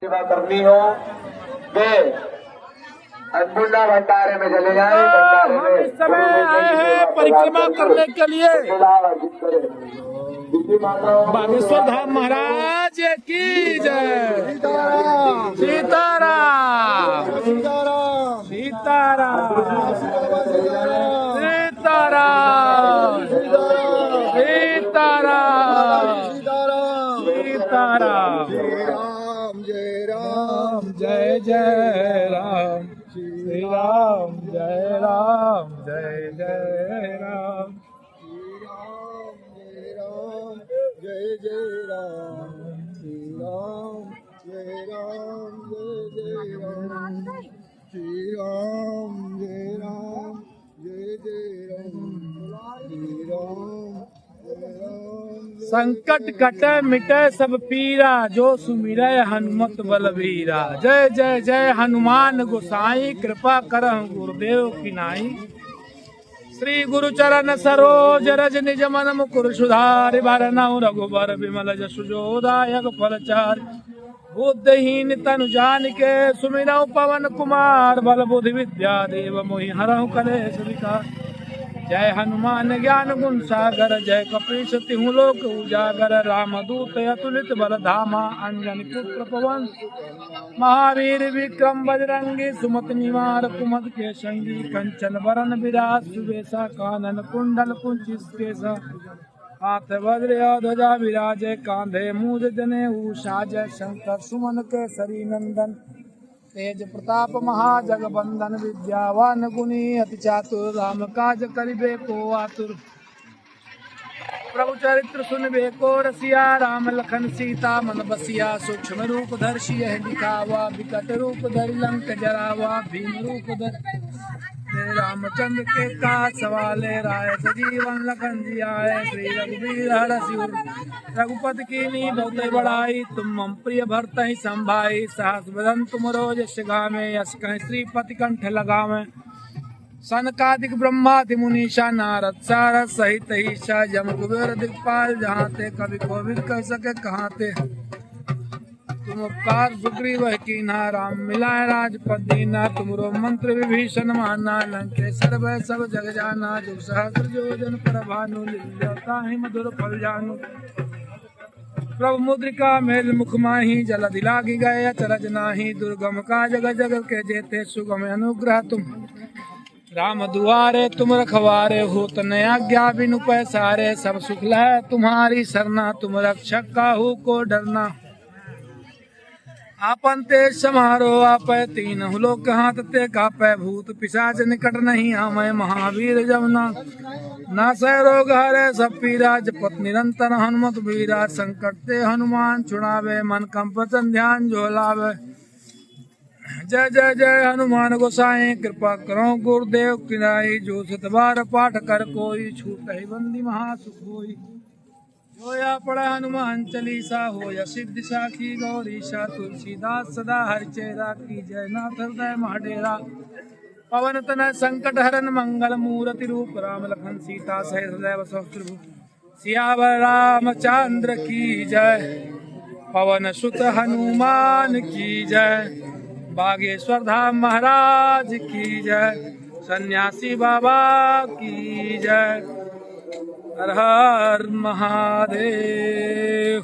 सेवा करनी हो वे अन्नपूर्णा भंडारे में चले जाए। भंडारे हम में इस समय आए हैं परिक्रमा करने के लिए बागेश्वर धाम महाराज की जय। सीताराम सीताराम सीताराम सीताराम सीताराम जय राम जय जय राम श्री राम जय राम जय जय राम जय राम जय जय राम श्री राम जय राम जय जय राम श्री राम जय राम जय जय राम श्री राम जय राम। संकट कटे मिटे सब पीरा जो सुमिरै हनुमत बलबीरा। जय जय जय हनुमान गोसाई कृपा करहु गुरुदेव की नाई। श्री गुरु चरण सरोज रज निज मन मुकुर सुधारि बरनउँ रघुबर विमल जसु जो दायक फलचारि। बुद्धिहीन तनु जानिके सुमिरौ पवन कुमार बल बुद्धि विद्या देव मोहि हरहु कलेश विकार। जय हनुमान ज्ञान गुण सागर जय कपीश तिहु लोक उजागर। रामदूत अतुलित बल धामा अंजनी पुत्र पवन महावीर विक्रम बजरंगी सुमति निवार कुमद के संगी। कंचन वरन विराज सुबेसा कानन कुंडल कुंचित केसा। हाथ वज्र ध्वजा विराजे कांधे मूज जनेऊ साजय। शंकर सुमन केसरी नंदन तेज प्रताप महाजगबंदन। विद्यावान गुणी अति चातुर राम काज करिबे को आतुर। प्रभु चरित्र सुनबे को रसिया राम लखन सीता मन बसिया। सूक्ष्म रूप धर्षि यह दिखावा विकट रूप धरि लंक जरावा। भीम रूप धरि रामचंद्र के का सवाले राय सजीवन लखन जी आए। श्री रघुवीर हरषि रघुपति कीनी बहुत बड़ाई। तुम मम प्रिय भरत ही संभाई। सहस बदन तुम रोज गावे यश कहीं श्रीपति कंठ लगावे। सनकादिक ब्रह्मादि मुनीषा नारद सारद सहित ईशा। जम कुबेर दिक्पाल जहाँ ते कवि कोविद कह सके कहाँ ते। तुम उपकार सुग्रीव कीन्हा राम मिलाए राजपद दीना। तुमरो मंत्र विभीषण माना लंकेश्वर भय सब जग जाना। जुग सहस्र योजन पर भानु ताहि मधुर फल जानु। प्रभु मुद्रिका मेल मुख माही जल दिलागी गए अचरज नाही। दुर्गम काज जग के जेते सुगम अनुग्रह तुम राम दुआरे। तुम रखवारे होत न आज्ञा बिनु पैसारे। सब सुख लय तुम्हारी सरना तुम रक्षक काहू को डरना। आपन तेज समारो आपै तीनहु लोक हाथ ते कापै। भूत पिशाच निकट नहीं आमै महावीर जमुना। नासै रोग हरै सब पीरा जपत निरंतर हनुमत बीरा। संकट ते हनुमान छुड़ावे मन कंपन ध्यान जो लावे। जय जय जय हनुमान गोसाई कृपा करो गुरुदेव की नाई। जो सत बार पाठ कर कोई छूट ही बंदी महासुख होई। जोया पढ़ हनुमान चालीसा हो या सिद्धि साखी गौरीशा। तुलसीदास सदा हरिचेरा की जय नाथ हृदय महाडेरा। पवन तनय संकट हरन मंगल मूर्ति रूप राम लखन सीता सहित सदैव सहस्त्र। सियावर रामचंद्र की जय पवन सुत हनुमान की जय। बागेश्वर धाम महाराज की जय सन्यासी बाबा की जय। हर हर महादेव।